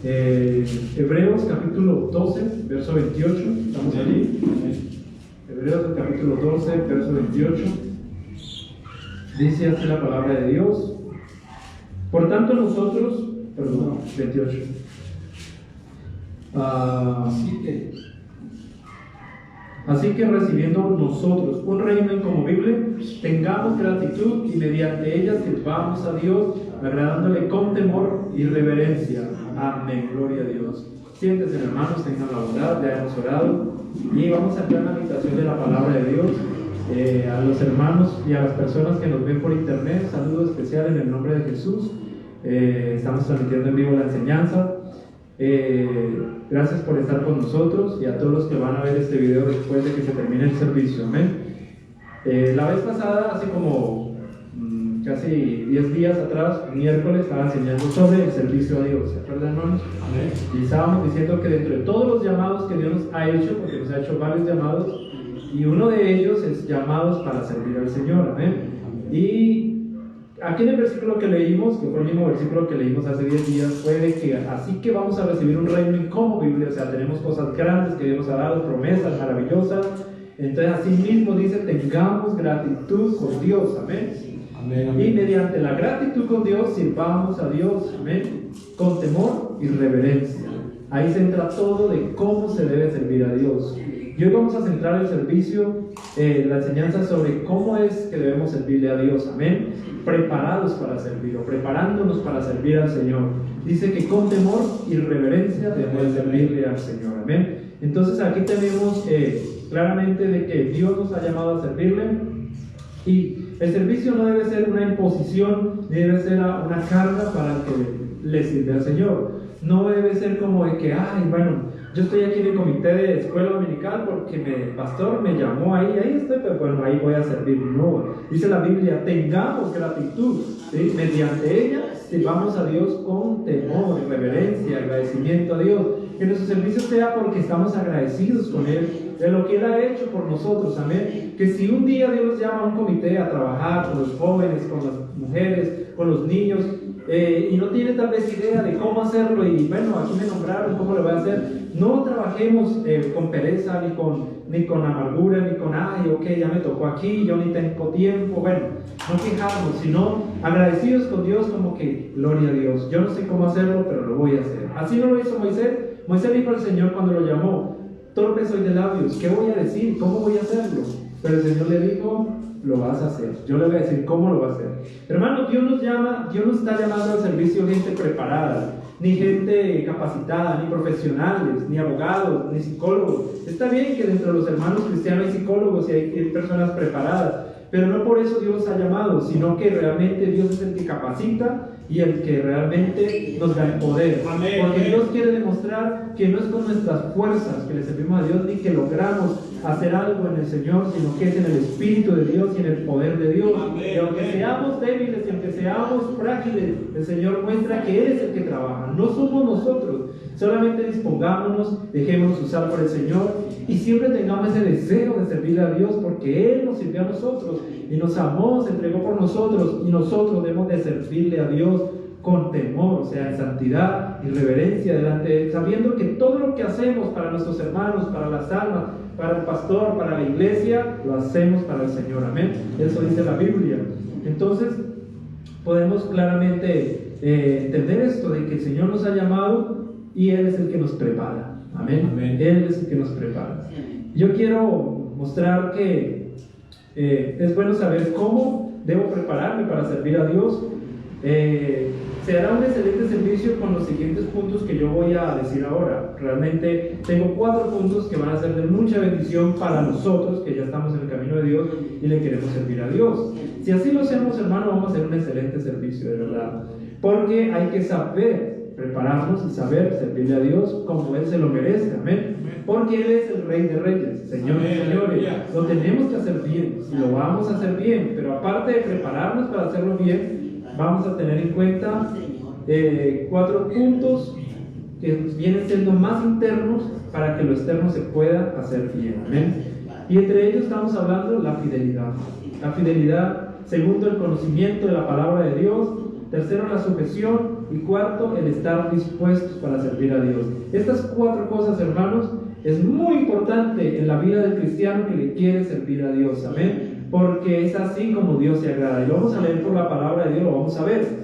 Hebreos capítulo 12, verso 28, estamos allí. Hebreos capítulo 12, verso 28. Dice así la palabra de Dios. Por tanto nosotros, 28. Así que recibiendo nosotros un reino inconmovible, tengamos gratitud y mediante ella sirvamos a Dios, agradándole con temor y reverencia. Amén, gloria a Dios. Siéntense, hermanos, tengan la bondad, ya hemos orado y vamos a entrar en la meditación de la palabra de Dios. A los hermanos y a las personas que nos ven por internet, saludo especial en el nombre de Jesús. Estamos transmitiendo en vivo la enseñanza. Gracias por estar con nosotros y a todos los que van a ver este video después de que se termine el servicio. Amén. La vez pasada, hace como casi 10 días atrás, miércoles, estaba enseñando sobre el servicio a Dios. ¿Se acuerdan, hermanos? Amén. Y estábamos diciendo que dentro de todos los llamados que Dios nos ha hecho, porque nos ha hecho varios llamados, y uno de ellos es llamados para servir al Señor. Amén. Y aquí en el versículo que leímos, que fue el mismo versículo que leímos hace 10 días, fue de que así que vamos a recibir un reino inconmovible, o sea, tenemos cosas grandes que Dios nos ha dado, promesas maravillosas. Entonces, así mismo dice, tengamos gratitud con Dios. Amén. Amén, amén. Y mediante la gratitud con Dios, sirvamos a Dios. Amén. Con temor y reverencia. Ahí se entra todo de cómo se debe servir a Dios. Y hoy vamos a centrar el servicio, la enseñanza sobre cómo es que debemos servirle a Dios. Amén. Preparados para servir o preparándonos para servir al Señor. Dice que con temor y reverencia debemos servirle al Señor. Amén. Entonces aquí tenemos claramente de que Dios nos ha llamado a servirle, y el servicio no debe ser una imposición, ni debe ser una carga para el que le sirve al Señor. No debe ser como de que, bueno, yo estoy aquí en el comité de escuela dominical porque el pastor me llamó ahí estoy, pero bueno, ahí voy a servir. No, dice la Biblia, tengamos gratitud, ¿sí? Mediante ella sirvamos a Dios con temor, reverencia, agradecimiento a Dios. Que nuestro servicio sea porque estamos agradecidos con Él de lo que Él ha hecho por nosotros. Amén. Que si un día Dios llama a un comité a trabajar con los jóvenes, con las mujeres, con los niños, y no tiene tal vez idea de cómo hacerlo, y bueno, aquí me nombraron, ¿cómo lo voy a hacer? No trabajemos con pereza, ni con amargura, ni con, ya me tocó aquí, yo ni tengo tiempo. Bueno, no quejarnos, sino agradecidos con Dios, como que, gloria a Dios, yo no sé cómo hacerlo, pero lo voy a hacer. Así no lo hizo Moisés. Moisés dijo al Señor cuando lo llamó, torpe soy de labios, ¿qué voy a decir? ¿Cómo voy a hacerlo? Pero el Señor le dijo, lo vas a hacer. Yo le voy a decir cómo lo va a hacer. Hermano, Dios nos está llamando al servicio gente preparada, ni gente capacitada, ni profesionales, ni abogados, ni psicólogos. Está bien que dentro de los hermanos cristianos hay psicólogos y hay personas preparadas, pero no por eso Dios ha llamado, sino que realmente Dios es el que capacita y el que realmente nos da el poder. Amén. Porque Dios quiere demostrar que no es con nuestras fuerzas que le servimos a Dios, ni que logramos hacer algo en el Señor, sino que es en el Espíritu de Dios y en el poder de Dios. Amén. Y aunque seamos débiles y aunque seamos frágiles, el Señor muestra que Él es el que trabaja, no somos nosotros. Solamente dispongámonos, dejémonos usar por el Señor y siempre tengamos ese deseo de servirle a Dios, porque Él nos sirvió a nosotros y nos amó, se entregó por nosotros, y nosotros debemos de servirle a Dios con temor, o sea, en santidad y reverencia delante de Él, sabiendo que todo lo que hacemos para nuestros hermanos, para las almas, para el pastor, para la iglesia, lo hacemos para el Señor. Amén. Eso dice la Biblia. Entonces podemos claramente entender esto de que el Señor nos ha llamado y Él es el que nos prepara. Amén. Amén. Él es el que nos prepara. Yo quiero mostrar que es bueno saber cómo debo prepararme para servir a Dios. Se hará un excelente servicio con los siguientes puntos que yo voy a decir ahora. Realmente tengo 4 puntos que van a ser de mucha bendición para nosotros que ya estamos en el camino de Dios y le queremos servir a Dios. Si así lo hacemos, hermano, vamos a hacer un excelente servicio, de verdad, porque hay que saber prepararnos y saber servirle a Dios como Él se lo merece. Amén. Porque Él es el Rey de Reyes, Señor de Señores. Lo tenemos que hacer bien y lo vamos a hacer bien, pero aparte de prepararnos para hacerlo bien, vamos a tener en cuenta 4 puntos que vienen siendo más internos para que lo externo se pueda hacer bien. Amén. Y entre ellos estamos hablando de la fidelidad. La fidelidad, segundo, el conocimiento de la palabra de Dios. Tercero, la sujeción. Y cuarto, el estar dispuestos para servir a Dios. Estas 4 cosas, hermanos, es muy importante en la vida del cristiano que le quiere servir a Dios. Amén. Porque es así como Dios se agrada. Y lo vamos a leer por la palabra de Dios, lo vamos a ver.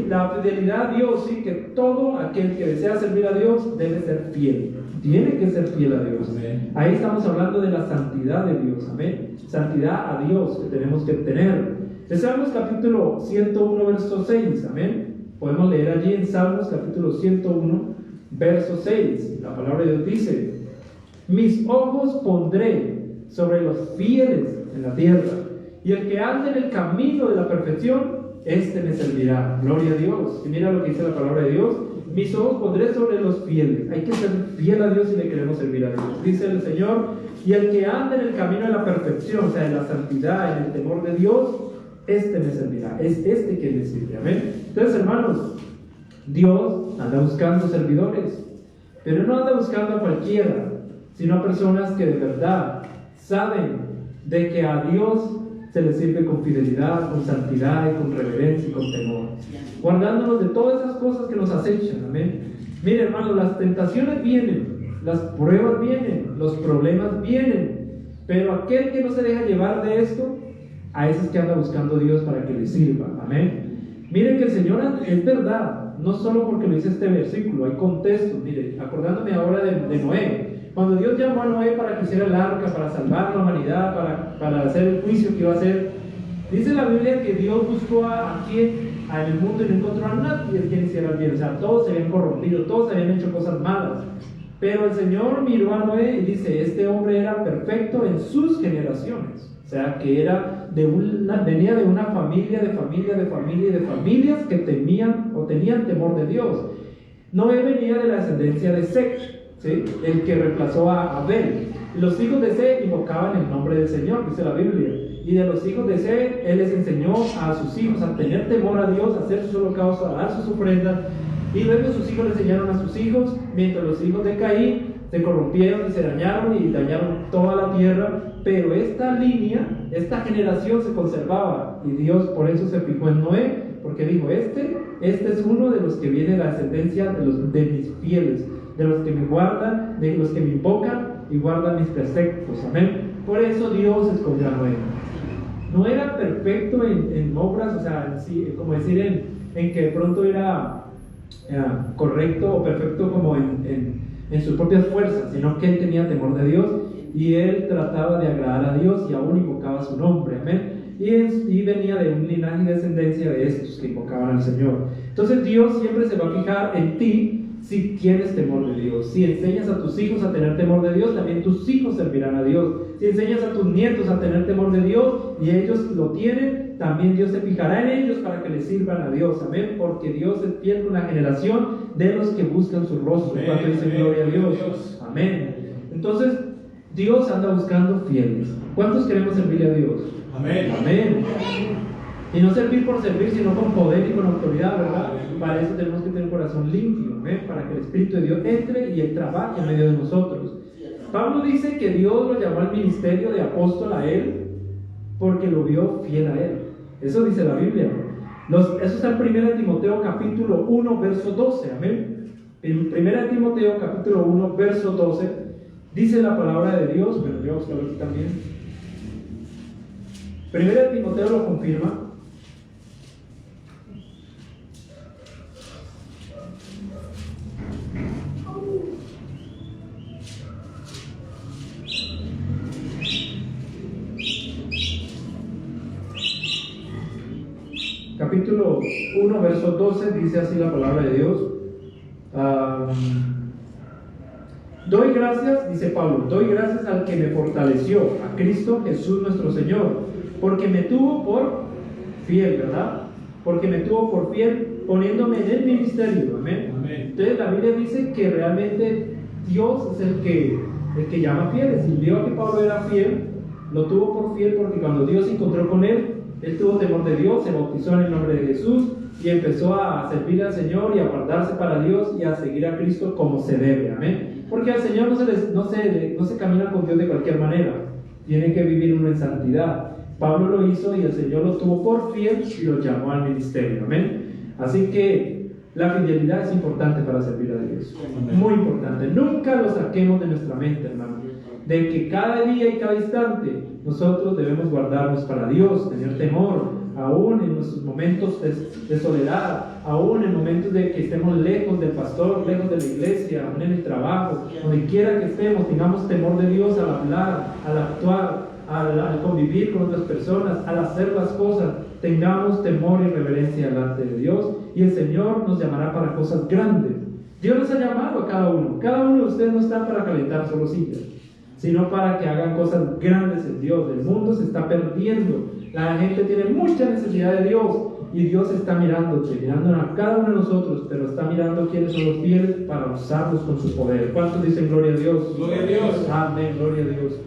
La fidelidad a Dios, sí, que todo aquel que desea servir a Dios debe ser fiel. Tiene que ser fiel a Dios. Amén. Ahí estamos hablando de la santidad de Dios. Amén. Santidad a Dios que tenemos que tener. En Salmos capítulo 101, verso 6. Amén. Podemos leer allí en Salmos capítulo 101, verso 6. La palabra de Dios dice: mis ojos pondré sobre los fieles en la tierra, y el que ande en el camino de la perfección, este me servirá. Gloria a Dios. Y mira lo que dice la palabra de Dios: mis ojos pondré sobre los fieles. Hay que ser fiel a Dios si le queremos servir a Dios. Dice el Señor: y el que ande en el camino de la perfección, o sea, en la santidad, en el temor de Dios, este me servirá. Es este que me sirve. Amén. Entonces, hermanos, Dios anda buscando servidores, pero no anda buscando a cualquiera, sino a personas que de verdad saben de que a Dios se le sirve con fidelidad, con santidad y con reverencia y con temor, guardándonos de todas esas cosas que nos acechan. Amén. Mire, hermano, las tentaciones vienen, las pruebas vienen, los problemas vienen, pero aquel que no se deja llevar de esto, a ese es que anda buscando a Dios para que le sirva. Amén. Miren que el Señor es verdad, no solo porque lo dice este versículo, hay contextos. Mire, acordándome ahora de Noé. Cuando Dios llamó a Noé para que hiciera el arca, para salvar a la humanidad, para hacer el juicio que iba a hacer, dice la Biblia que Dios buscó a quien en el mundo y no encontró a nadie quien hiciera el bien. O sea, todos se habían corrompido, todos habían hecho cosas malas. Pero el Señor miró a Noé y dice: este hombre era perfecto en sus generaciones. O sea, que era venía de una familia de familias que temían o tenían temor de Dios. Noé venía de la descendencia de Seth, ¿sí?, el que reemplazó a Abel. Los hijos de Seth invocaban el nombre del Señor, dice la Biblia. Y de los hijos de Seth, él les enseñó a sus hijos a tener temor a Dios, a hacer sus holocaustos, a dar sus ofrendas. Y luego sus hijos le enseñaron a sus hijos, mientras los hijos de Caín se corrompieron y se dañaron y dañaron toda la tierra. Pero esta línea, esta generación se conservaba, y Dios por eso se fijó en Noé, porque dijo: este es uno de los que viene de la descendencia de mis fieles, de los que me guardan, de los que me invocan y guardan mis preceptos. Amén. Por eso Dios escogió a Noé. No era perfecto en obras, o sea, como decir en que de pronto era correcto o perfecto como en sus propias fuerzas, sino que él tenía temor de Dios y él trataba de agradar a Dios y aún invocaba su nombre. Amén. Y venía de un linaje y descendencia de estos que invocaban al Señor. Entonces Dios siempre se va a fijar en ti si tienes temor de Dios. Si enseñas a tus hijos a tener temor de Dios, también tus hijos servirán a Dios. Si enseñas a tus nietos a tener temor de Dios y ellos lo tienen, también Dios se fijará en ellos para que les sirvan a Dios. Amén. Porque Dios es fiel con la generación de los que buscan su rostro. Cuando dicen gloria a Dios. Amén. Entonces Dios anda buscando fieles. ¿Cuántos queremos servirle a Dios? Amén. Amén. Y no servir por servir, sino con poder y con autoridad, ¿verdad? Para eso tenemos que tener un corazón limpio, ¿eh? Para que el Espíritu de Dios entre y Él trabaje en medio de nosotros. Pablo dice que Dios lo llamó al ministerio de apóstol a él porque lo vio fiel a Él. Eso dice la Biblia. Eso está en 1 Timoteo capítulo 1, verso 12. Amén. En 1 Timoteo capítulo 1, verso 12, dice la palabra de Dios. Bueno, voy a buscarlo aquí también. 1 Timoteo lo confirma. Capítulo 1, verso 12, dice así la palabra de Dios. Doy gracias, dice Pablo, doy gracias al que me fortaleció, a Cristo Jesús nuestro Señor, porque me tuvo por fiel, ¿verdad? Porque me tuvo por fiel poniéndome en el ministerio. Amén. Amén. Entonces la Biblia dice que realmente Dios es el que llama fieles. Y vio que Pablo era fiel, lo tuvo por fiel porque cuando Dios se encontró con él tuvo temor de Dios, se bautizó en el nombre de Jesús y empezó a servir al Señor y a guardarse para Dios y a seguir a Cristo como se debe. Amén. Porque al Señor no se camina con Dios de cualquier manera, tiene que vivir uno en santidad. Pablo lo hizo y el Señor lo tuvo por fiel y lo llamó al ministerio. Amén. Así que La fidelidad es importante para servir a Dios. Muy importante. Nunca lo saquemos de nuestra mente, hermano. De que cada día y cada instante nosotros debemos guardarnos para Dios, tener temor, aún en nuestros momentos de soledad, aún en momentos de que estemos lejos del pastor, lejos de la iglesia, aún en el trabajo, donde quiera que estemos, tengamos temor de Dios al hablar, al actuar, al convivir con otras personas, al hacer las cosas. Tengamos temor y reverencia delante de Dios, y el Señor nos llamará para cosas grandes. Dios nos ha llamado a cada uno. Cada uno de ustedes no está para calentar solo sillas, sino para que hagan cosas grandes en Dios. El mundo se está perdiendo. La gente tiene mucha necesidad de Dios, y Dios está mirándote, mirando a cada uno de nosotros, pero está mirando quiénes son los fieles para usarlos con su poder. ¿Cuántos dicen gloria a Dios? Gloria a Dios. Amén, gloria a Dios.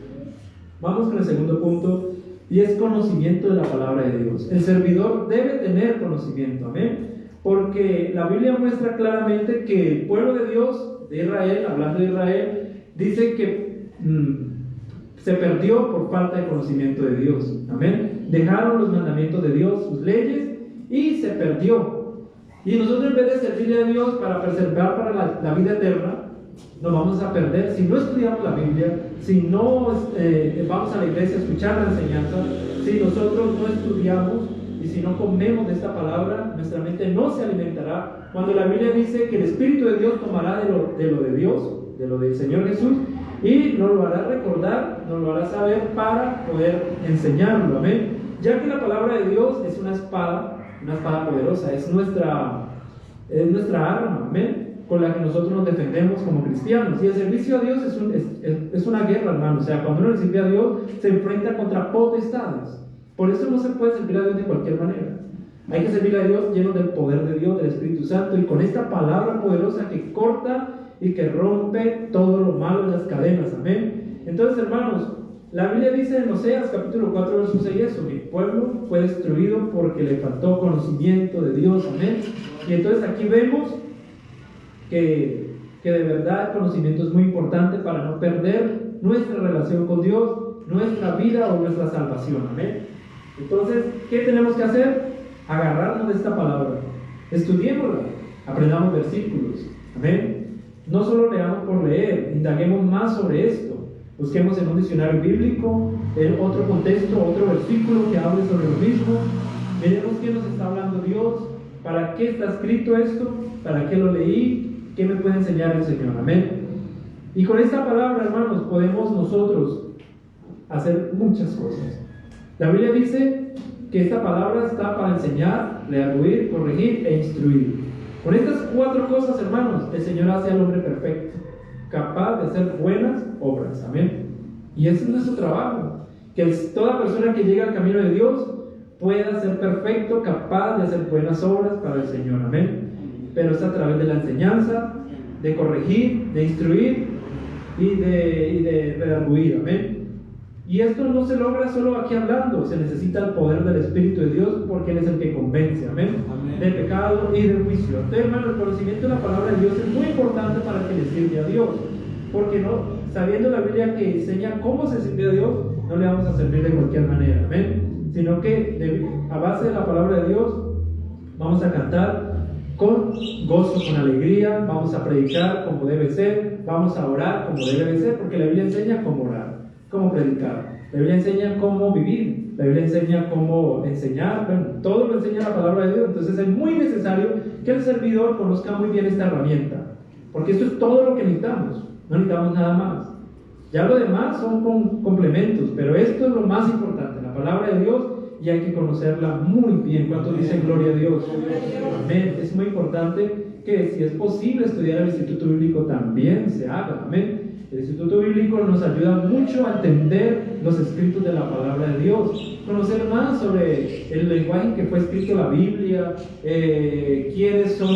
Vamos con el segundo punto, y es conocimiento de la palabra de Dios. El servidor debe tener conocimiento, amén, porque la Biblia muestra claramente que el pueblo de Dios, de Israel, hablando de Israel, dice que se perdió por falta de conocimiento de Dios, amén. Dejaron los mandamientos de Dios, sus leyes, y se perdió. Y nosotros, en vez de servirle a Dios para preservar para la vida eterna, nos vamos a perder si no estudiamos la Biblia, si no vamos a la iglesia a escuchar la enseñanza, si nosotros no estudiamos y si no comemos de esta palabra, nuestra mente no se alimentará. Cuando la Biblia dice que el Espíritu de Dios tomará de lo de Dios, de lo del Señor Jesús, y nos lo hará recordar, nos lo hará saber para poder enseñarlo, amén. Ya que la palabra de Dios es una espada poderosa, es nuestra arma, amén, con la que nosotros nos defendemos como cristianos. Y el servicio a Dios es una guerra, hermano. O sea, cuando uno le sirve a Dios, se enfrenta contra potestades. Por eso no se puede servir a Dios de cualquier manera. Hay que servir a Dios lleno del poder de Dios, del Espíritu Santo, y con esta palabra poderosa que corta y que rompe todo lo malo en las cadenas, amén. Entonces, hermanos, la Biblia dice en Oseas capítulo 4 verso 6 eso: mi pueblo fue destruido porque le faltó conocimiento de Dios, amén. Y entonces aquí vemos que de verdad el conocimiento es muy importante para no perder nuestra relación con Dios, nuestra vida o nuestra salvación, amén. Entonces, ¿qué tenemos que hacer? Agarrarnos de esta palabra, estudiémosla, aprendamos versículos, amén. No solo leamos por leer, indaguemos más sobre esto, busquemos en un diccionario bíblico, en otro contexto, otro versículo que hable sobre lo mismo, veremos qué nos está hablando Dios, para qué está escrito esto, para qué lo leí, ¿qué me puede enseñar el Señor? Amén. Y con esta palabra, hermanos, podemos nosotros hacer muchas cosas. La Biblia dice que esta palabra está para enseñar, redarguir, corregir e instruir. Con estas 4 cosas, hermanos, el Señor hace al hombre perfecto, capaz de hacer buenas obras. Amén. Y ese es nuestro trabajo, que toda persona que llega al camino de Dios pueda ser perfecto, capaz de hacer buenas obras para el Señor. Amén. Pero es a través de la enseñanza, de corregir, de instruir y de redarguir, amén. Y esto no se logra solo aquí hablando, se necesita el poder del Espíritu de Dios, porque Él es el que convence, amén, del pecado y del juicio. Entonces, hermano, el conocimiento de la palabra de Dios es muy importante para el que le sirve a Dios, porque no, sabiendo la Biblia que enseña cómo se sirve a Dios, no le vamos a servir de cualquier manera, amén, sino que a base de la palabra de Dios vamos a cantar con gozo, con alegría, vamos a predicar como debe ser, vamos a orar como debe de ser, porque la Biblia enseña cómo orar, cómo predicar, la Biblia enseña cómo vivir, la Biblia enseña cómo enseñar, bueno, todo lo enseña la palabra de Dios. Entonces es muy necesario que el servidor conozca muy bien esta herramienta, porque esto es todo lo que necesitamos, no necesitamos nada más. Ya lo demás son complementos, pero esto es lo más importante, la palabra de Dios, y hay que conocerla muy bien. ¿Cuántos dicen gloria a Dios? Amén. Es muy importante que, si es posible, estudiar el Instituto Bíblico también se haga. Amén. El Instituto Bíblico nos ayuda mucho a entender los escritos de la palabra de Dios, conocer más sobre el lenguaje en que fue escrito la Biblia, quiénes son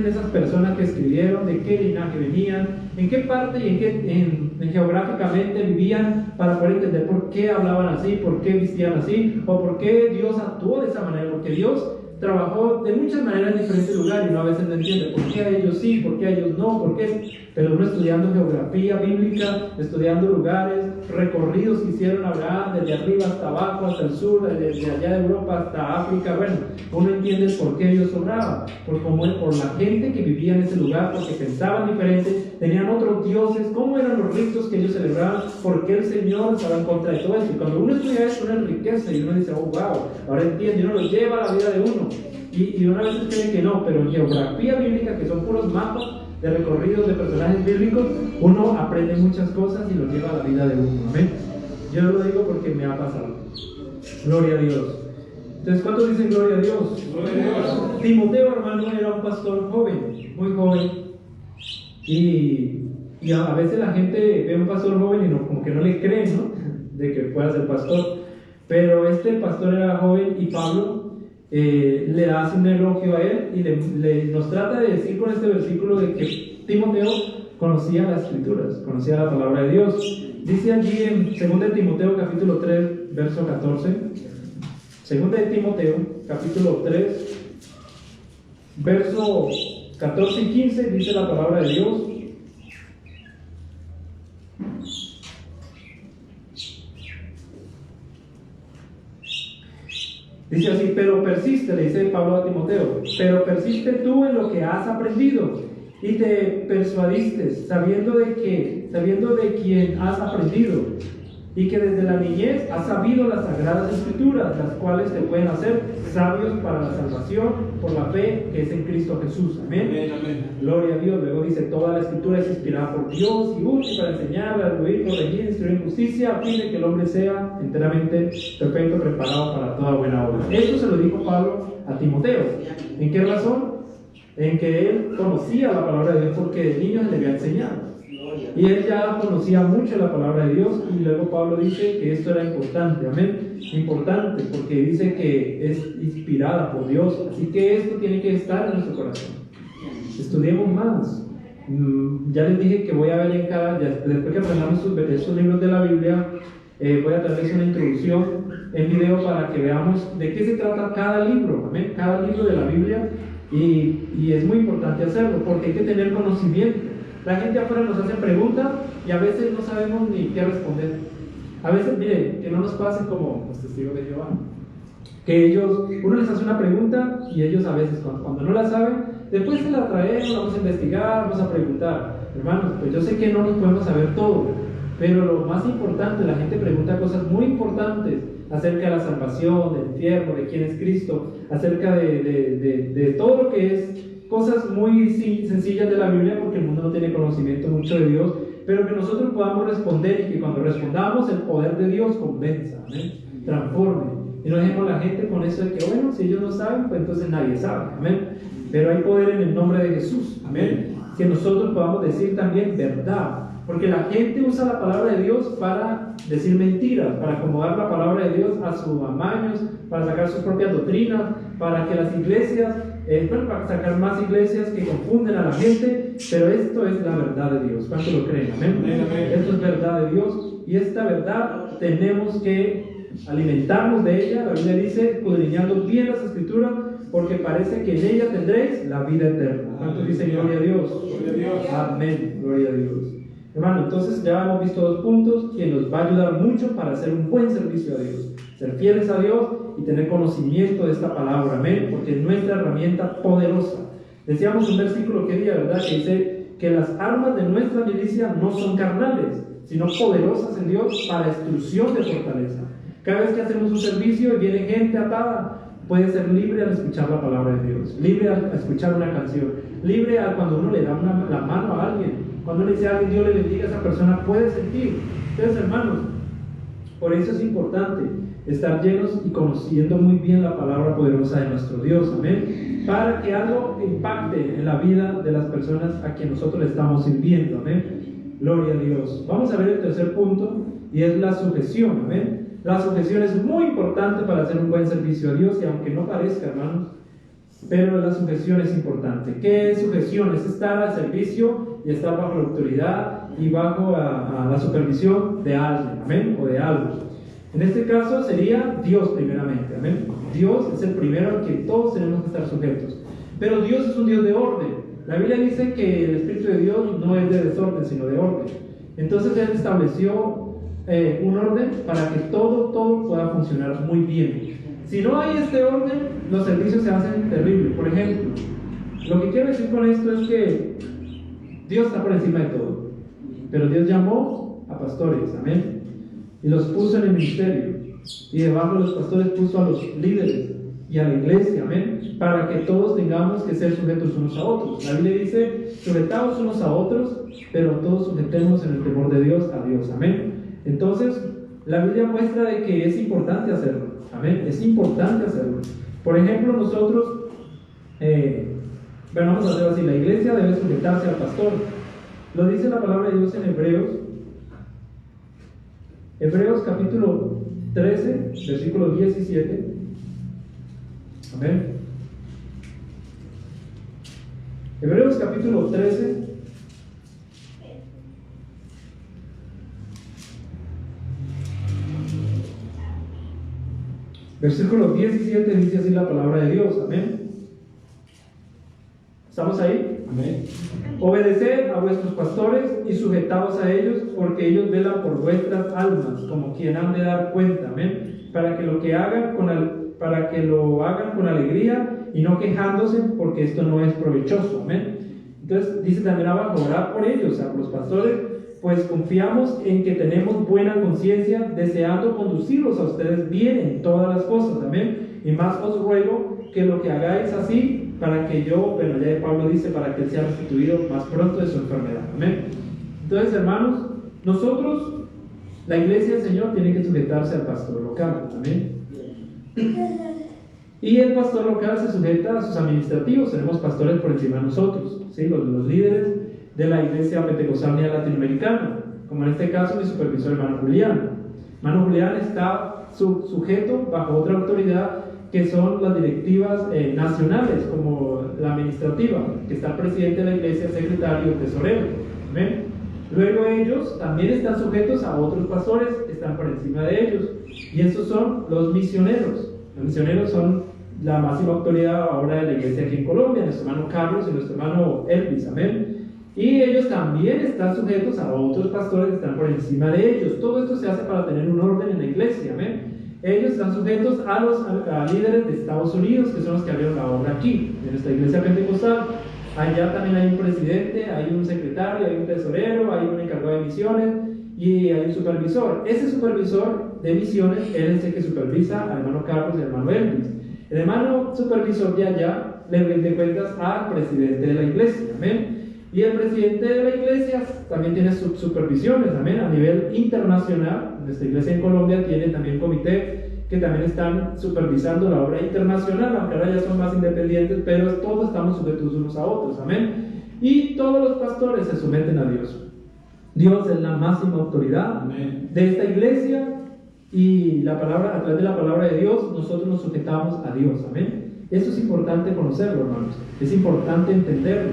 esas personas que escribieron, de qué linaje venían, en qué parte y en geográficamente vivían, para poder entender por qué hablaban así, por qué vestían así, o por qué Dios actuó de esa manera, porque Dios trabajó de muchas maneras en diferentes lugares y uno a veces no entiende por qué a ellos sí, por qué a ellos no, por qué Pero uno estudiando geografía bíblica, estudiando lugares, recorridos que hicieron Abraham desde arriba hasta abajo, hasta el sur, desde allá de Europa hasta África, bueno, uno entiende por qué ellos obraban, por la gente que vivía en ese lugar, porque pensaban diferente, tenían otros dioses, cómo eran los ritos que ellos celebraban, por qué el Señor estaba en contra de todo esto. Y cuando uno estudia esto, uno enriquece y uno dice, oh wow, ahora entiende, y uno lo lleva a la vida de uno. Y una vez cree que no, pero en geografía bíblica, que son puros mapas de recorridos de personajes bíblicos, uno aprende muchas cosas y lo lleva a la vida de uno. Amén. Yo lo digo porque me ha pasado. Gloria a Dios. Entonces, ¿cuántos dicen gloria a Dios? Gloria a Dios. Timoteo, hermano, era un pastor joven, muy joven. Y a veces la gente ve a un pastor joven y no, como que no le creen, ¿no? De que pueda ser pastor. Pero este pastor era joven y Pablo le hace un elogio a él y nos trata de decir con este versículo de que Timoteo conocía las escrituras, conocía la palabra de Dios. Dice allí en 2 Timoteo capítulo 3 verso 14, 2 Timoteo capítulo 3 verso 14 y 15, dice la palabra de Dios: dice así, pero persiste, le dice Pablo a Timoteo, pero persiste tú en lo que has aprendido y te persuadiste, sabiendo de quién has aprendido, y que desde la niñez has sabido las sagradas escrituras, las cuales te pueden hacer sabios para la salvación por la fe que es en Cristo Jesús. Amén. Amén, amén. Gloria a Dios. Luego dice, toda la escritura es inspirada por Dios y útil para enseñar, redarguir, corregir, instruir en justicia, a fin de que el hombre sea enteramente perfecto, preparado para toda buena obra. Esto se lo dijo Pablo a Timoteo. ¿En qué razón? En que él conocía la palabra de Dios porque de niño se le había enseñado. Y él ya conocía mucho la palabra de Dios, y luego Pablo dice que esto era importante, amén, importante, porque dice que es inspirada por Dios, así que esto tiene que estar en nuestro corazón. Estudiemos más. Ya les dije que voy a ver después que aprendamos estos libros de la Biblia, voy a traerles una introducción en video para que veamos de qué se trata cada libro, amén, cada libro de la Biblia, y es muy importante hacerlo, porque hay que tener conocimiento. La gente afuera nos hace preguntas y a veces no sabemos ni qué responder. A veces, miren, que no nos pase como los testigos de Jehová, que uno les hace una pregunta y ellos a veces cuando no la saben, después se la traemos, vamos a investigar, vamos a preguntar. Hermanos, pues yo sé que no nos podemos saber todo, pero lo más importante, la gente pregunta cosas muy importantes acerca de la salvación, del infierno, de quién es Cristo, acerca de todo lo que es cosas muy sencillas de la Biblia, porque el mundo no tiene conocimiento mucho de Dios, pero que nosotros podamos responder y que cuando respondamos el poder de Dios convenza, ¿amén? Transforme, y no dejemos a la gente con eso de que bueno, si ellos no saben, pues entonces nadie sabe, amén. Pero hay poder en el nombre de Jesús, amén, que nosotros podamos decir también verdad, porque la gente usa la palabra de Dios para decir mentiras, para acomodar la palabra de Dios a sus amaños, para sacar sus propias doctrinas, para que las iglesias, para sacar más iglesias que confunden a la gente. Pero esto es la verdad de Dios. ¿Cuánto lo creen? Amén. Esto es verdad de Dios, y esta verdad tenemos que alimentarnos de ella. La Biblia dice, escudriñando bien las escrituras, porque parece que en ella tendréis la vida eterna. ¿Cuántos dicen gloria a Dios? Gloria a Dios. Amén, gloria a Dios. Hermano, entonces ya hemos visto 2 puntos que nos va a ayudar mucho para hacer un buen servicio a Dios, ser fieles a Dios y tener conocimiento de esta palabra, amén, porque es nuestra herramienta poderosa. Decíamos un versículo que día, ¿verdad?, que dice que las armas de nuestra milicia no son carnales, sino poderosas en Dios para destrucción de fortaleza. Cada vez que hacemos un servicio y viene gente atada, puede ser libre al escuchar la palabra de Dios, libre al escuchar una canción, libre al cuando uno le da la mano a alguien, cuando le dice a alguien Dios le bendiga, esa persona puede sentir. Entonces, hermanos, por eso es importante estar llenos y conociendo muy bien la palabra poderosa de nuestro Dios, amén, para que algo impacte en la vida de las personas a quien nosotros le estamos sirviendo, amén. Gloria a Dios. Vamos a ver el tercer punto, y es la sujeción, amén. La sujeción es muy importante para hacer un buen servicio a Dios, y aunque no parezca, hermanos, pero la sujeción es importante. ¿Qué es sujeción? Es estar al servicio y estar bajo la autoridad y bajo a la supervisión de alguien, amén, o de algo. En este caso sería Dios primeramente, amén. Dios es el primero al que todos tenemos que estar sujetos. Pero Dios es un Dios de orden. La Biblia dice que el Espíritu de Dios no es de desorden, sino de orden. Entonces Él estableció un orden para que todo pueda funcionar muy bien. Si no hay este orden, los servicios se hacen terribles. Por ejemplo, lo que quiero decir con esto es que Dios está por encima de todo, pero Dios llamó a pastores, amén, y los puso en el ministerio, y debajo de los pastores puso a los líderes y a la iglesia, amén, para que todos tengamos que ser sujetos unos a otros. La Biblia dice, sujetaos unos a otros, pero todos sujetemos en el temor de Dios a Dios, amén. Entonces, la Biblia muestra de que es importante hacerlo, amén, es importante hacerlo. Por ejemplo, nosotros, vamos a hacer así, la iglesia debe sujetarse al pastor. Lo dice la palabra de Dios en Hebreos capítulo 13, versículo 17. Amén. Hebreos capítulo 13, versículo 17 dice así la palabra de Dios. Amén. ¿Estamos ahí? Amén. Obedeced a vuestros pastores y sujetaos a ellos, porque ellos velan por vuestras almas, como quien han de dar cuenta, amén, para que lo hagan con alegría y no quejándose, porque esto no es provechoso, amén. Entonces dice también abajo, orad por ellos, a los pastores, pues confiamos en que tenemos buena conciencia, deseando conducirlos a ustedes bien en todas las cosas, amén. Y más os ruego que lo que hagáis así, para que ya Pablo dice, para que él sea restituido más pronto de su enfermedad, amén. Entonces, hermanos, nosotros, la iglesia del Señor, tiene que sujetarse al pastor local, amén. Y el pastor local se sujeta a sus administrativos. Tenemos pastores por encima de nosotros, ¿sí? los líderes de la iglesia pentecostal latinoamericana, como en este caso mi supervisor hermano Julián. Hermano Julián está sujeto bajo otra autoridad, que son las directivas nacionales, como la administrativa, que está el presidente de la iglesia, secretario, tesorero, ¿ven? Luego ellos también están sujetos a otros pastores que están por encima de ellos, y esos son los misioneros. Los misioneros son la máxima autoridad ahora de la iglesia aquí en Colombia, nuestro hermano Carlos y nuestro hermano Elvis, amén. Y ellos también están sujetos a otros pastores que están por encima de ellos. Todo esto se hace para tener un orden en la iglesia, amén. Ellos están sujetos a líderes de Estados Unidos, que son los que abrieron la obra aquí, en nuestra iglesia pentecostal. Allá también hay un presidente, hay un secretario, hay un tesorero, hay un encargado de misiones y hay un supervisor. Ese supervisor de misiones, él es el que supervisa al hermano Carlos y al hermano Elvis. El hermano supervisor de allá le rinde cuentas al presidente de la iglesia, amén. Y el presidente de la iglesia también tiene supervisiones, amén, a nivel internacional. Nuestra iglesia en Colombia tiene también comité que también están supervisando la obra internacional, aunque ahora ya son más independientes, pero todos estamos sujetos unos a otros, amén. Y todos los pastores se someten a Dios. Dios es la máxima autoridad, amén, de esta iglesia, y a través de la palabra de Dios nosotros nos sujetamos a Dios, amén. Eso es importante conocerlo, hermanos, es importante entenderlo,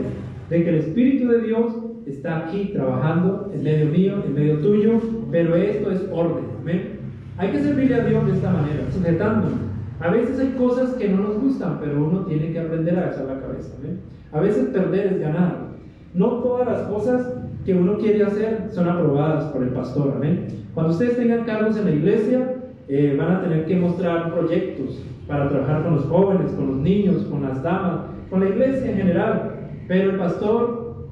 de que el Espíritu de Dios está aquí trabajando en medio mío, en medio tuyo, pero esto es orden, amén. Hay que servirle a Dios de esta manera, sujetándonos. A veces hay cosas que no nos gustan, pero uno tiene que aprender a echar la cabeza, amén. A veces perder es ganar. No todas las cosas que uno quiere hacer son aprobadas por el pastor, amén. Cuando ustedes tengan cargos en la iglesia, van a tener que mostrar proyectos para trabajar con los jóvenes, con los niños, con las damas, con la iglesia en general. Pero el pastor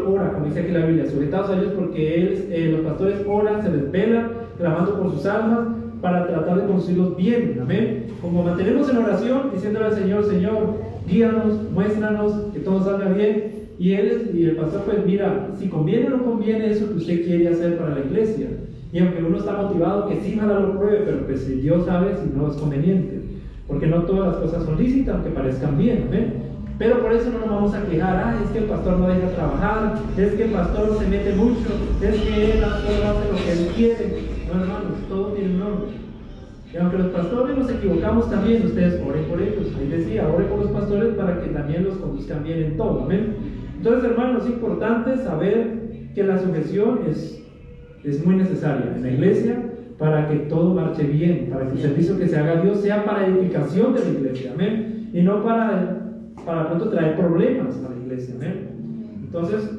ora, como dice aquí la Biblia, sujetados a ellos, porque los pastores oran, se desvelan, clamando por sus almas, para tratar de conducirlos bien, amén. Como mantenemos en oración, diciéndole al Señor, Señor, guíanos, muéstranos, que todo salga bien, y el pastor pues mira, si conviene o no conviene eso que usted quiere hacer para la iglesia, y aunque uno está motivado, que sí, ojalá lo pruebe, pero pues si Dios sabe si no es conveniente, porque no todas las cosas son lícitas, aunque parezcan bien, amén. Pero por eso no nos vamos a quejar, es que el pastor no deja trabajar, es que el pastor se mete mucho, es que él hace lo que él quiere. No, hermanos, todo tiene un orden. Y aunque los pastores nos equivocamos también, ustedes oren por ellos. Ahí decía, oren por los pastores para que también los conduzcan bien en todo, amén. Entonces, hermanos, es importante saber que la sujeción es muy necesaria en la iglesia para que todo marche bien, para que el servicio que se haga a Dios sea para edificación de la iglesia, amén. Y no para pronto traer problemas a la iglesia. iglesia, amén. Entonces,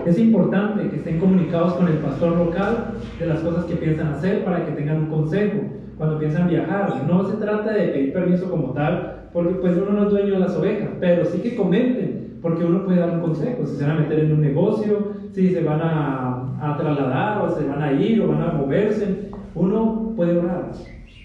es importante que estén comunicados con el pastor local de las cosas que piensan hacer para que tengan un consejo cuando piensan viajar. No se trata de pedir permiso como tal, porque pues uno no es dueño de las ovejas, pero sí que comenten, porque uno puede dar un consejo, si se van a meter en un negocio, si se van a trasladar, o se van a ir, o van a moverse. Uno puede orar,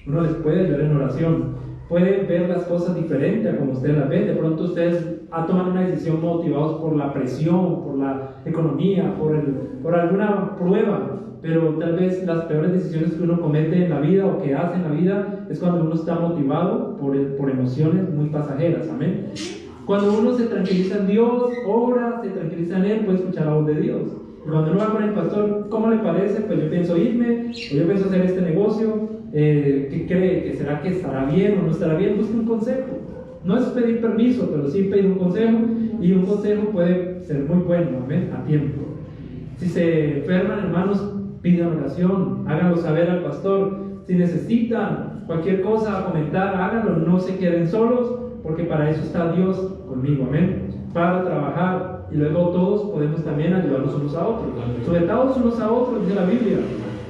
uno les puede ayudar en oración, puede ver las cosas diferentes a como ustedes las ven. De pronto ustedes toman una decisión motivados por la presión, por la economía, por alguna prueba, pero tal vez las peores decisiones que uno comete en la vida o que hace en la vida es cuando uno está motivado por emociones muy pasajeras, amén. Cuando uno se tranquiliza en Dios, ora, se tranquiliza en Él, puede escuchar la voz de Dios. Y cuando uno va con el pastor, ¿cómo le parece? Pues yo pienso irme, o yo pienso hacer este negocio, ¿qué cree? ¿Que será que estará bien o no estará bien? Busque un consejo. No es pedir permiso, pero sí pedir un consejo, y un consejo puede ser muy bueno, amén, a tiempo. Si se enferman, hermanos, pidan oración, háganlo saber al pastor. Si necesitan cualquier cosa, comentar, háganlo, no se queden solos, porque para eso está Dios conmigo, amén, para trabajar, y luego todos podemos también ayudarnos unos a otros, sometados unos a otros, dice la Biblia.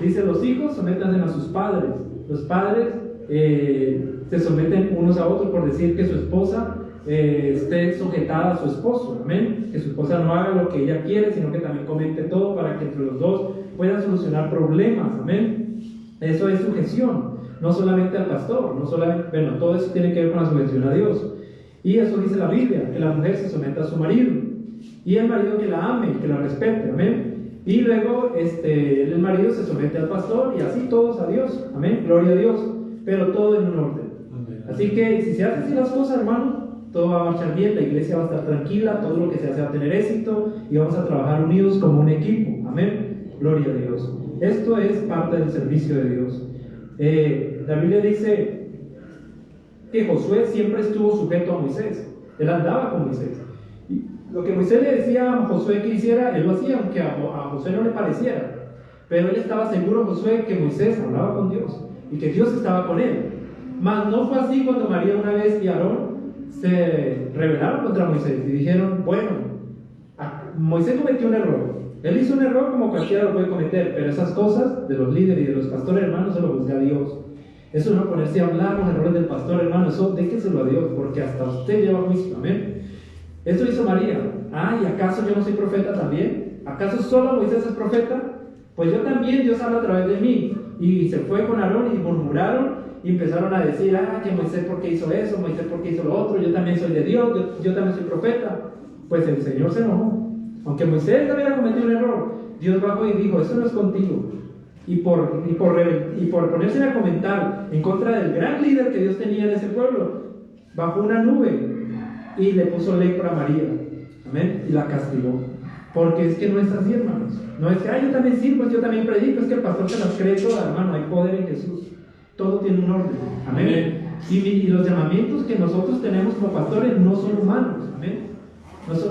Dice: los hijos sométanse a sus padres, los padres se someten unos a otros, por decir que su esposa esté sujetada a su esposo, amén, que su esposa no haga lo que ella quiere, sino que también comente todo para que entre los dos puedan solucionar problemas, amén. Eso es sujeción, no solamente al pastor, no solamente, bueno, todo eso tiene que ver con la sujeción a Dios, y eso dice la Biblia, que la mujer se someta a su marido, y el marido que la ame, que la respete, amén. Y luego el marido se somete al pastor, y así todos a Dios, amén, gloria a Dios, pero todo en un orden. Amén. Así que si se hacen así las cosas, hermano, todo va a marchar bien, la iglesia va a estar tranquila, todo lo que se hace va a tener éxito, y vamos a trabajar unidos como un equipo, amén, gloria a Dios. Esto es parte del servicio de Dios. La Biblia dice que Josué siempre estuvo sujeto a Moisés, él andaba con Moisés. Y lo que Moisés le decía a Josué que hiciera, él lo hacía, aunque a Josué no le pareciera. Pero él estaba seguro, Josué, que Moisés hablaba con Dios y que Dios estaba con él. Mas no fue así cuando María una vez y Aarón se rebelaron contra Moisés y dijeron: bueno, Moisés cometió un error. Él hizo un error como cualquiera lo puede cometer, pero esas cosas de los líderes y de los pastores, hermanos, se lo juzga a Dios. Eso no ponerse a hablar los errores del pastor, hermano, eso déjenselo a Dios, porque hasta usted lleva juicio, amén. Eso hizo María. ¿Y acaso yo no soy profeta también? ¿Acaso solo Moisés es profeta? Pues yo también, Dios habla a través de mí. Y se fue con Aarón y murmuraron y empezaron a decir: que Moisés por qué hizo eso, Moisés por qué hizo lo otro, yo también soy de Dios, yo también soy profeta. Pues el Señor se enojó. Aunque Moisés había cometido un error, Dios bajó y dijo: eso no es contigo. Y por ponerse a comentar en contra del gran líder que Dios tenía en ese pueblo, bajó una nube y le puso lepra a María, amén, y la castigó. Porque es que no es así, hermanos. No es que yo también sirvo, yo también predico, es que el pastor se las cree todas, hermano. Hay poder en Jesús, todo tiene un orden, amén. Y los llamamientos que nosotros tenemos como pastores no son humanos, amén.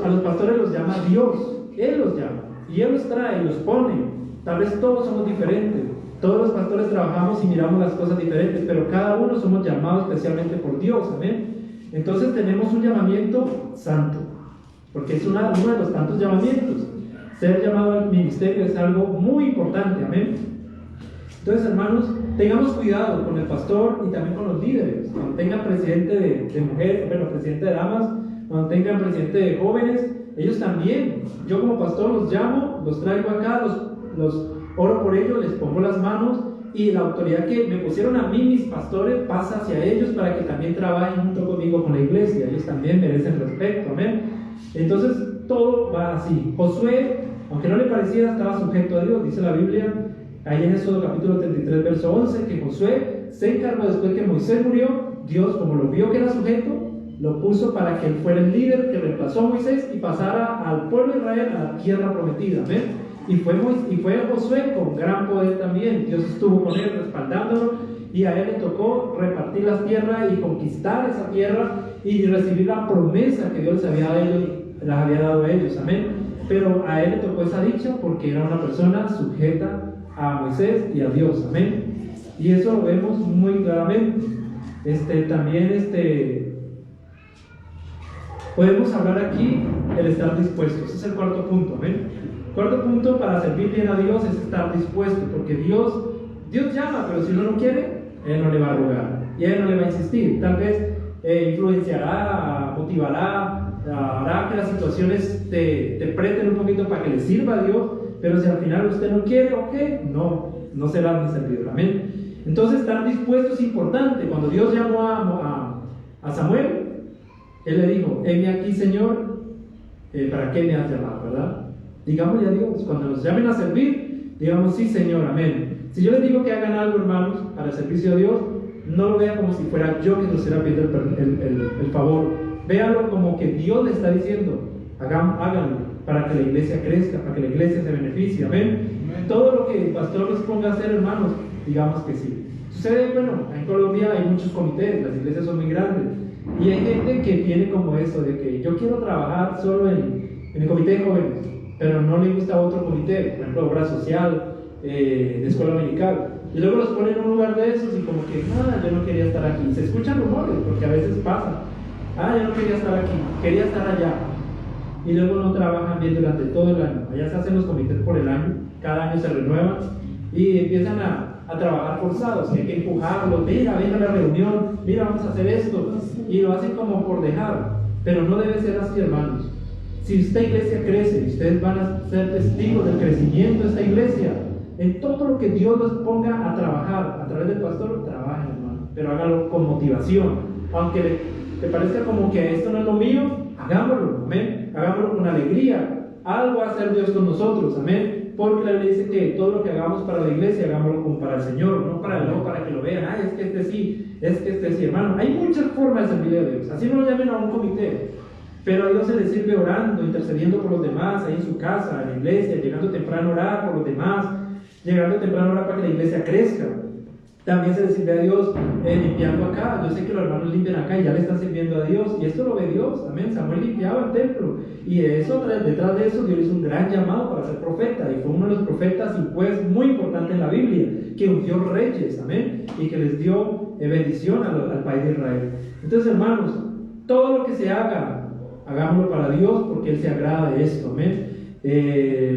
A los pastores los llama Dios, Él los llama, y Él los trae, los pone. Tal vez todos somos diferentes, todos los pastores trabajamos y miramos las cosas diferentes, pero cada uno somos llamados especialmente por Dios, amén. Entonces tenemos un llamamiento santo, porque es uno de los tantos llamamientos. Ser llamado al ministerio es algo muy importante, amén. Entonces, hermanos, tengamos cuidado con el pastor y también con los líderes. Cuando tengan presidente de mujeres, presidente de damas, cuando tengan presidente de jóvenes, ellos también, yo como pastor los llamo, los traigo acá, los oro por ellos, les pongo las manos, y la autoridad que me pusieron a mí, mis pastores, pasa hacia ellos para que también trabajen junto conmigo con la iglesia. Ellos también merecen respeto, amén. Entonces todo va así. Josué, aunque no le pareciera, estaba sujeto a Dios. Dice la Biblia ahí en Éxodo capítulo 33 verso 11 que Josué se encargó, después que Moisés murió, Dios, como lo vio que era sujeto, lo puso para que él fuera el líder que reemplazó a Moisés y pasara al pueblo de Israel a la tierra prometida, amén. Y fue Josué con gran poder también. Dios estuvo con él respaldándolo, y a él le tocó repartir las tierras y conquistar esa tierra y recibir la promesa que Dios les había dado a ellos, amén. Pero a él le tocó esa dicha porque era una persona sujeta a Moisés y a Dios, amén. Y eso lo vemos muy claramente. También podemos hablar aquí el estar dispuestos. Ese es el cuarto punto, amén. Cuarto punto para servir bien a Dios es estar dispuesto, porque Dios llama, pero si uno no quiere, Él no le va a rogar y Él no le va a insistir. Tal vez influenciará, motivará, hará que las situaciones te preten un poquito para que le sirva a Dios, pero si al final usted no quiere, ok, no será mi servidor, amén. Entonces estar dispuesto es importante. Cuando Dios llamó a Samuel, Él le dijo: heme aquí, Señor, ¿para qué me has llamado? ¿Verdad? Digámosle a Dios, cuando nos llamen a servir, digamos: sí, Señor, amén. Si yo les digo que hagan algo, hermanos, para el servicio a Dios, no lo vean como si fuera yo que nos estuviera pidiendo el favor. Véanlo como que Dios le está diciendo: háganlo para que la iglesia crezca, para que la iglesia se beneficie, amén. Todo lo que el pastor nos ponga a hacer, hermanos, digamos que sí. Sucede, bueno, en Colombia hay muchos comités, las iglesias son muy grandes, y hay gente que tiene como eso de que yo quiero trabajar solo en el comité de jóvenes, pero no le gusta otro comité, por ejemplo, obra social, de escuela dominical, y luego los ponen en un lugar de esos y como que, yo no quería estar aquí. Se escuchan rumores, porque a veces pasa: yo no quería estar aquí, quería estar allá. Y luego no trabajan bien durante todo el año. Allá se hacen los comités por el año, cada año se renuevan y empiezan a trabajar forzados, que hay que empujarlos: mira, venga a la reunión, mira, vamos a hacer esto, y lo hacen como por dejar. Pero no debe ser así, hermanos. Si esta iglesia crece, ustedes van a ser testigos del crecimiento de esta iglesia. En todo lo que Dios los ponga a trabajar a través del pastor, trabajen, hermano, pero háganlo con motivación. Aunque te parezca como que esto no es lo mío, hagámoslo, amén. Hagámoslo con alegría. Algo va a hacer Dios con nosotros, amén. Porque la Biblia dice que todo lo que hagamos para la iglesia, hagámoslo como para el Señor, no para que lo vean. Es que este sí, hermano. Hay muchas formas de servir a Dios. Así no lo llamen a un comité, pero a Dios se le sirve orando, intercediendo por los demás, ahí en su casa, en la iglesia, llegando temprano a orar por los demás, llegando temprano a orar para que la iglesia crezca. También se le sirve a Dios limpiando acá. Yo sé que los hermanos limpian acá y ya le están sirviendo a Dios, y esto lo ve Dios, amén. Samuel limpiaba el templo, y detrás de eso Dios hizo un gran llamado para ser profeta, y fue uno de los profetas y pues muy importante en la Biblia, que ungió reyes, amén, y que les dio bendición al país de Israel. Entonces, hermanos, todo lo que se haga, hagámoslo para Dios, porque Él se agrada de esto, amén.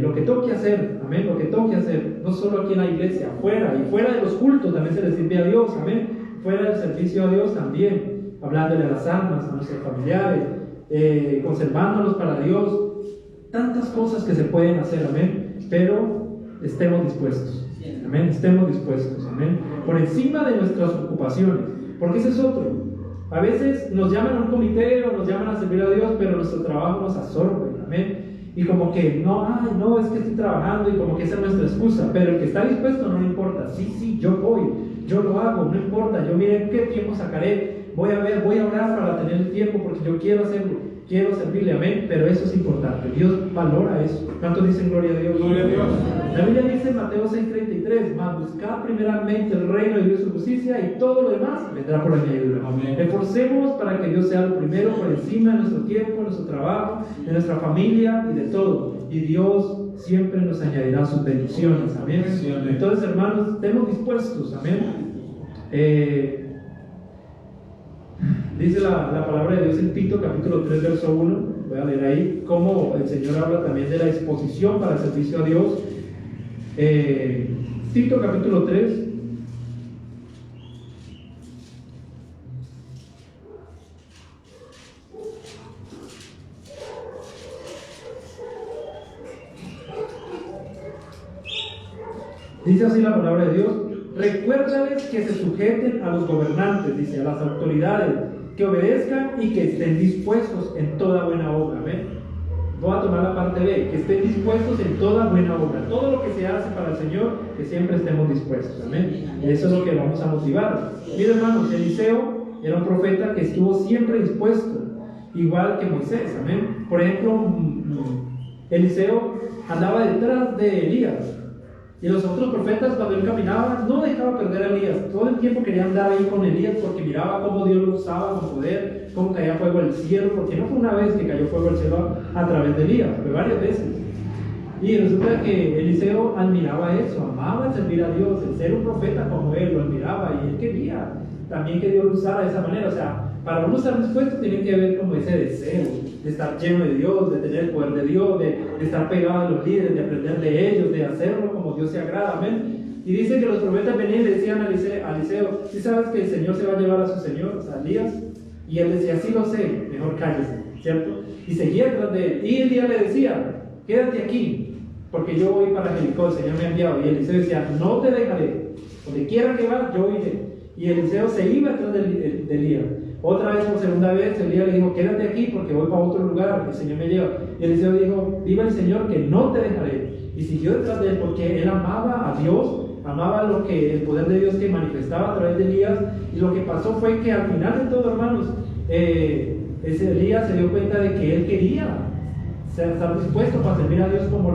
Lo que toque hacer, amén, lo que toque hacer, no solo aquí en la iglesia, afuera, y fuera de los cultos también se le sirve a Dios, amén. Fuera del servicio a Dios también, hablándole a las almas, a nuestros familiares, conservándolos para Dios. Tantas cosas que se pueden hacer, amén, pero estemos dispuestos, amén, estemos dispuestos, amén, por encima de nuestras ocupaciones, porque ese es otro. A veces nos llaman a un comité o nos llaman a servir a Dios, pero nuestro trabajo nos absorbe, amén. Y como que, no, es que estoy trabajando, y como que esa es nuestra excusa. Pero el que está dispuesto no le importa. Sí, yo voy, yo lo hago, no importa. Yo mire qué tiempo sacaré, voy a orar para tener el tiempo, porque yo quiero hacerlo, quiero servirle, amén. Pero eso es importante, Dios valora eso. ¿Cuántos dicen gloria a Dios? Gloria a Dios. La Biblia dice en Mateo 6:33: mas buscad primeramente el reino de Dios y su justicia, y todo lo demás vendrá por añadidura. Esforcemos para que Dios sea lo primero por encima de nuestro tiempo, de nuestro trabajo, de nuestra familia y de todo. Y Dios siempre nos añadirá sus bendiciones, amén. Entonces, hermanos, estemos dispuestos, amén. Dice la palabra de Dios en Tito capítulo 3 verso 1, voy a leer ahí cómo el Señor habla también de la disposición para el servicio a Dios. Tito capítulo 3 dice así la palabra de Dios: recuérdales que se sujeten a los gobernantes, dice, a las autoridades, que obedezcan y que estén dispuestos en toda buena obra. Amén. Voy a tomar la parte B: que estén dispuestos en toda buena obra. Todo lo que se hace para el Señor, que siempre estemos dispuestos. Amén. Eso es lo que vamos a motivar. Miren, hermanos, Eliseo era un profeta que estuvo siempre dispuesto, igual que Moisés. Amén. Por ejemplo, Eliseo andaba detrás de Elías, y los otros profetas, cuando él caminaba, no dejaba perder a Elías. Todo el tiempo quería andar ahí con Elías, porque miraba cómo Dios lo usaba con poder, cómo caía fuego del cielo, porque no fue una vez que cayó fuego del cielo a través de Elías, fue varias veces. Y resulta que Eliseo admiraba eso, amaba el servir a Dios, el ser un profeta como él, lo admiraba, y él quería también que Dios lo usara de esa manera. O sea, para uno estar dispuesto tiene que haber como ese deseo de estar lleno de Dios, de tener el poder de Dios, de estar pegado a los líderes, de aprender de ellos, de hacerlo como Dios se agrada, amén. Y dice que los profetas venían y le decían a Eliseo, ¿sí sabes que el Señor se va a llevar a su señor, a Elías? Y él decía, sí lo sé, mejor cállese, ¿cierto? Y seguía detrás de él. Y Elías le decía, quédate aquí, porque yo voy para Jericó, el Señor me ha enviado. Y Eliseo decía, no te dejaré, donde quiera que vas, yo iré. Y Eliseo se iba detrás de Elías. Otra vez, por segunda vez, Elías le dijo, quédate aquí porque voy para otro lugar, el Señor me lleva. Y Eliseo dijo, viva el Señor que no te dejaré. Y siguió detrás de él porque él amaba a Dios, amaba el poder de Dios que manifestaba a través de Elías. Y lo que pasó fue que al final de todo, hermanos, ese Elías se dio cuenta de que él quería estar dispuesto para servir a Dios como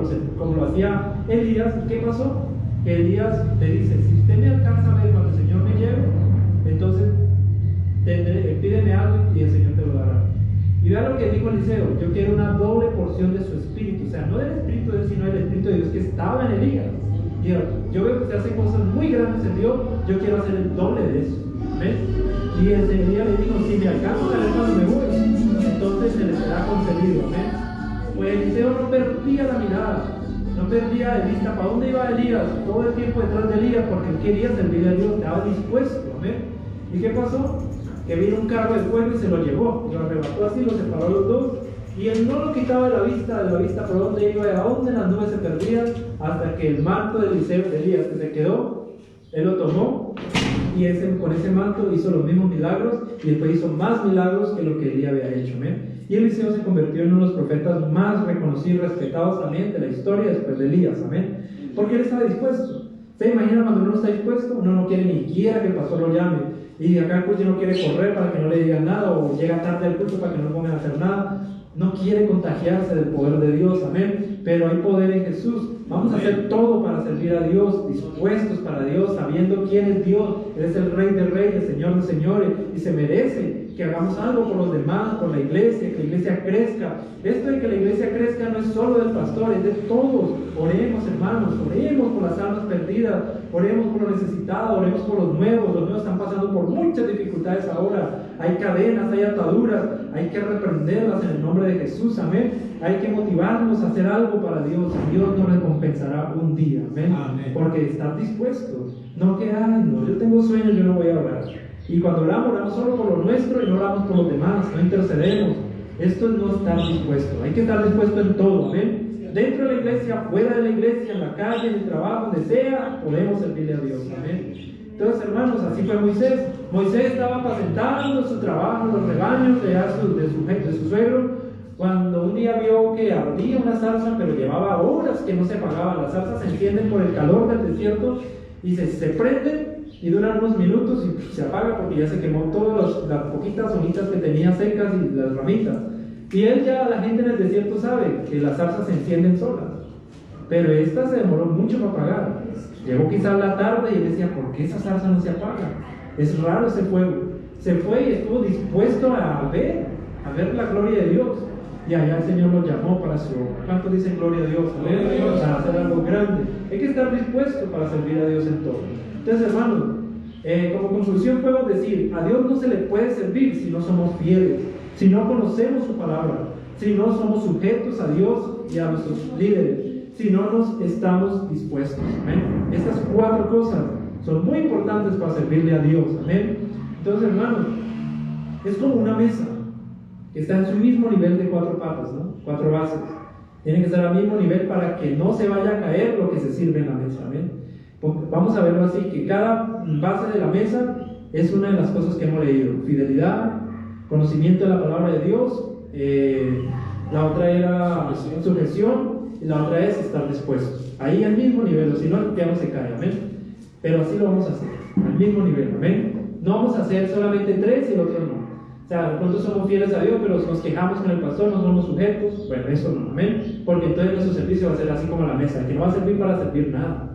lo hacía Elías. ¿Y qué pasó? Que Elías le dice, si usted me alcanza a ver cuando el Señor me lleve, entonces pídeme algo y el Señor te lo dará. Y vea lo que dijo Eliseo, yo quiero una doble porción de su espíritu, o sea, no del espíritu de él, sino del espíritu de Dios que estaba en Elías. Yo veo que usted hace cosas muy grandes en Dios, yo quiero hacer el doble de eso. ¿Ven? Y el Señor le dijo, si me alcanza a ver cuando me voy, entonces se le será concedido. ¿Ven? Pues Eliseo no perdía la mirada, no perdía de vista para dónde iba Elías, todo el tiempo detrás de Elías, porque él quería servir a Dios, estaba dispuesto. ¿Ven? ¿Y qué pasó? Que vino un carro de fuego y se lo llevó, lo arrebató así, lo separó los dos, y él no lo quitaba de la vista por dónde iba y a dónde las nubes se perdían, hasta que el manto de Elías que se quedó, él lo tomó, y con ese manto hizo los mismos milagros, y después hizo más milagros que lo que Elías había hecho. ¿Amén? Y Eliseo se convirtió en uno de los profetas más reconocidos y respetados también de la historia después de Elías. Amén. Porque él estaba dispuesto. ¿Se imagina cuando uno no está dispuesto? Uno no quiere ni quiera que el pastor lo llame. Y acá el culto no quiere correr para que no le digan nada, o llega tarde al culto para que no lo pongan a hacer nada. No quiere contagiarse del poder de Dios, amén. Pero hay poder en Jesús. Vamos a hacer todo para servir a Dios, dispuestos para Dios, sabiendo quién es Dios. Él es el Rey de Reyes, Señor de Señores, y se merece que hagamos algo por los demás, por la iglesia, que la iglesia crezca. Esto de que la iglesia crezca no es solo del pastor, es de todos. Oremos, hermanos, oremos por las almas perdidas, oremos por los necesitados, oremos por los nuevos están pasando por muchas dificultades ahora. Hay cadenas, hay ataduras, hay que reprenderlas en el nombre de Jesús, amén. Hay que motivarnos a hacer algo para Dios, y Dios nos recompensará un día, amén. Porque estar dispuestos, no que, ay, no, yo tengo sueño, yo no voy a orar. Y cuando oramos solo por lo nuestro y no oramos por los demás, no intercedemos. Esto es no estar dispuesto. Hay que estar dispuesto en todo, amén. Dentro de la iglesia, fuera de la iglesia, en la calle, en el trabajo, donde sea, podemos servirle a Dios, amén. Entonces, hermanos, así fue Moisés. Moisés estaba apacentando su trabajo, los rebaños de su suegro, cuando un día vio que ardía una zarza, pero llevaba horas que no se apagaba. Las zarzas se encienden por el calor del desierto y se prenden y duran unos minutos y se apaga porque ya se quemó todas las poquitas hojitas que tenía secas y las ramitas. Y la gente en el desierto sabe que las zarzas se encienden solas, pero esta se demoró mucho para apagar. Llegó quizás la tarde y él decía, ¿por qué esa zarza no se apaga? Es raro ese fuego. Se fue y estuvo dispuesto a ver la gloria de Dios. Y allá el Señor lo llamó para su obra. ¿Cuántos dicen gloria a Dios? Para hacer algo grande. Hay que estar dispuesto para servir a Dios en todo. Entonces, hermanos, como conclusión podemos decir, a Dios no se le puede servir si no somos fieles, si no conocemos su palabra, si no somos sujetos a Dios y a nuestros líderes, si no nos estamos dispuestos. ¿Amén? Estas 4 cosas son muy importantes para servirle a Dios. ¿Amén? Entonces, hermanos, es como una mesa que está en su mismo nivel de 4 patas, ¿no? 4 bases. Tiene que estar al mismo nivel para que no se vaya a caer lo que se sirve en la mesa. ¿Amén? Vamos a verlo así, que cada base de la mesa es una de las cosas que hemos leído: fidelidad, conocimiento de la palabra de Dios, la otra era sujeción, y la otra es estar dispuestos. Ahí al mismo nivel, o si no, ya no se cae, amén. Pero así lo vamos a hacer, al mismo nivel, amén. No vamos a hacer solamente 3 y el otro no. O sea, de pronto somos fieles a Dios, pero nos quejamos con el pastor, no somos sujetos. Bueno, eso no, amén. Porque entonces nuestro servicio va a ser así como la mesa, que no va a servir para servir nada.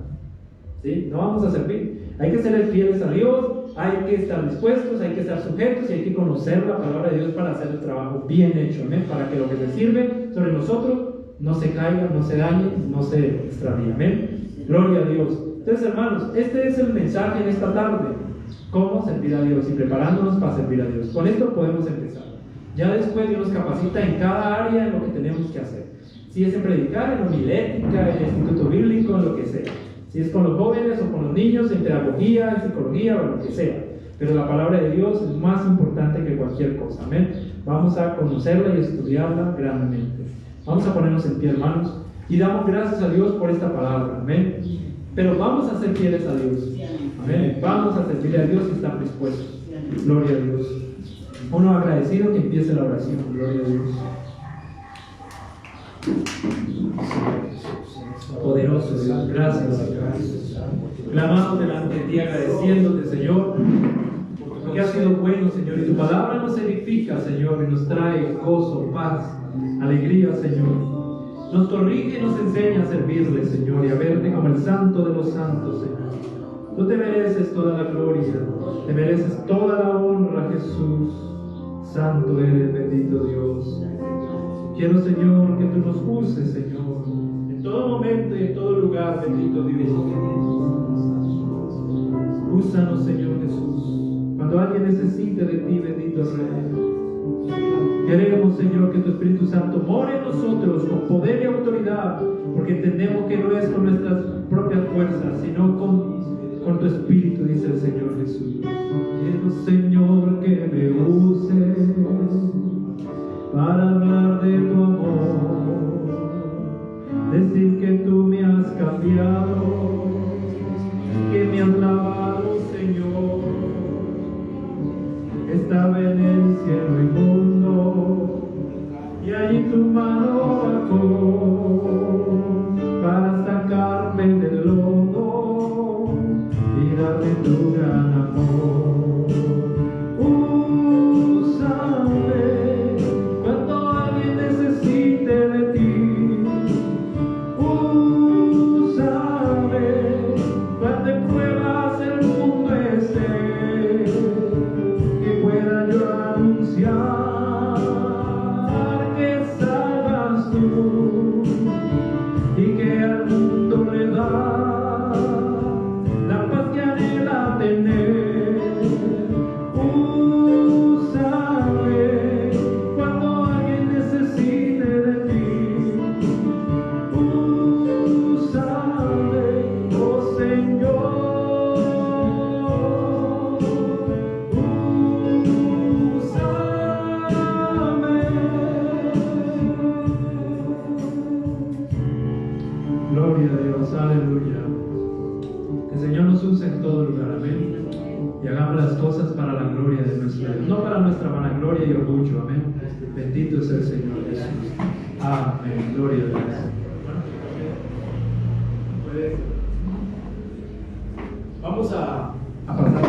¿Sí? No vamos a servir. Hay que ser fieles a Dios, hay que estar dispuestos, hay que estar sujetos y hay que conocer la palabra de Dios para hacer el trabajo bien hecho, amén. Para que lo que se sirve sobre nosotros no se caiga, no se dañe, no se extravíe, amén. Gloria a Dios. Entonces, hermanos, este es el mensaje en esta tarde. cómo servir a Dios y preparándonos para servir a Dios. Con esto podemos empezar. Ya después Dios nos capacita en cada área en lo que tenemos que hacer. Si es en predicar, en homilética, en el instituto bíblico, en lo que sea. Si es con los jóvenes o con los niños, en pedagogía, en psicología o en lo que sea. Pero la palabra de Dios es más importante que cualquier cosa. Amén. Vamos a conocerla y estudiarla grandemente. Vamos a ponernos en pie, hermanos, y damos gracias a Dios por esta palabra. Amén. Pero vamos a ser fieles a Dios. Amén. Vamos a servirle a Dios y estar dispuestos. Gloria a Dios. Uno agradecido que empiece la oración. Gloria a Dios. Poderoso Dios, gracias Señor. Clamamos delante de ti, agradeciéndote, Señor, porque has sido bueno, Señor, y tu palabra nos edifica, Señor, y nos trae gozo, paz, alegría, Señor. Nos corrige y nos enseña a servirle, Señor, y a verte como el santo de los santos, Señor. Tú te mereces toda la gloria, te mereces toda la honra, Jesús. Santo eres, bendito Dios. Quiero, Señor, que tú nos uses, Señor, en todo momento y en todo lugar, bendito Dios. Úsanos, Señor Jesús, cuando alguien necesite de ti, bendito Rey. Queremos, Señor, que tu Espíritu Santo more en nosotros con poder y autoridad, porque entendemos que no es con nuestras propias fuerzas, sino con tu Espíritu, dice el Señor Jesús. Quiero, Señor, que me uses para hablar de tu amor, decir que tú me has cambiado, que me has lavado, Señor. Estaba en el cielo inmundo y allí tu mano bajó para sacarme del lodo y darme tu gran amor. Gloria a Dios, aleluya. Que el Señor nos use en todo lugar, amén. Y hagamos las cosas para la gloria de nuestro Dios, no para nuestra vanagloria y orgullo, amén. Bendito es el Señor Jesús. Amén, gloria a Dios. Vamos a pasar